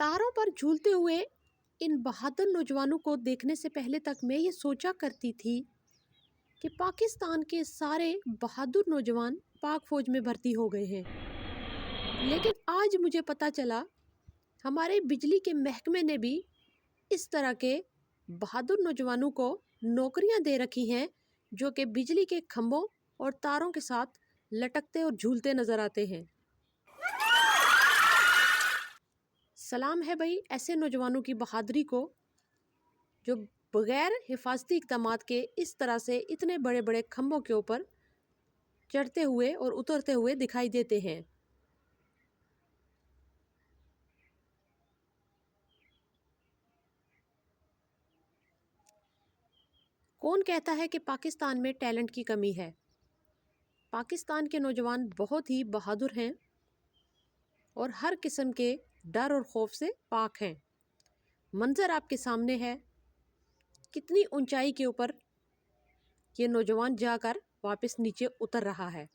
तारों पर झूलते हुए इन बहादुर नौजवानों को देखने से पहले तक मैं ये सोचा करती थी कि पाकिस्तान के सारे बहादुर नौजवान पाक फौज में भर्ती हो गए हैं। लेकिन आज मुझे पता चला हमारे बिजली के महकमे ने भी इस तरह के बहादुर नौजवानों को नौकरियां दे रखी हैं जो कि बिजली के खंभों और तारों के साथ लटकते और झूलते नजर आते हैं। सलाम है भाई ऐसे नौजवानों की बहादुरी को जो बगैर हिफाजती इक़दामात के इस तरह से इतने बड़े बड़े खंभों के ऊपर चढ़ते हुए और उतरते हुए दिखाई देते हैं। कौन कहता है कि पाकिस्तान में टैलेंट की कमी है? पाकिस्तान के नौजवान बहुत ही बहादुर हैं और हर किस्म के डर और खौफ से पाक हैं। मंजर आपके सामने है, कितनी ऊंचाई के ऊपर ये नौजवान जाकर वापस नीचे उतर रहा है।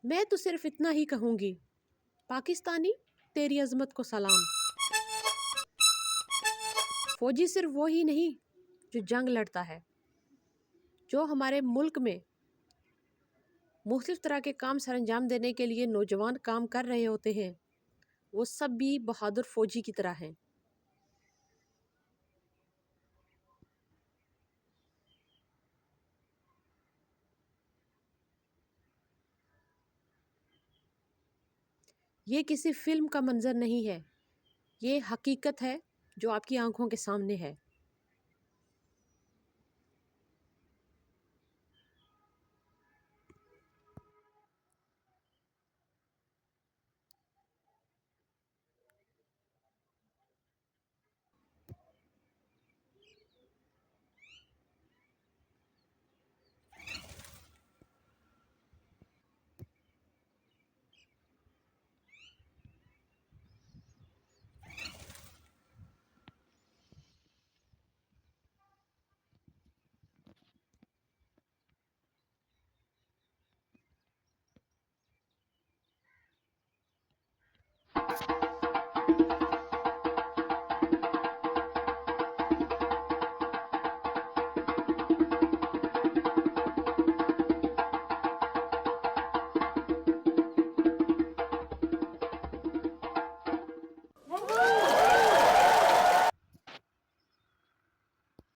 मैं तो सिर्फ इतना ही कहूँगी, पाकिस्तानी तेरी अजमत को सलाम। फौजी सिर्फ वो ही नहीं जो जंग लड़ता है, जो हमारे मुल्क में मुख्तलिफ तरह के काम सर अंजाम देने के लिए नौजवान काम कर रहे होते हैं, वो सब भी बहादुर फौजी की तरह हैं। ये किसी फिल्म का मंजर नहीं है, ये हकीकत है जो आपकी आंखों के सामने है।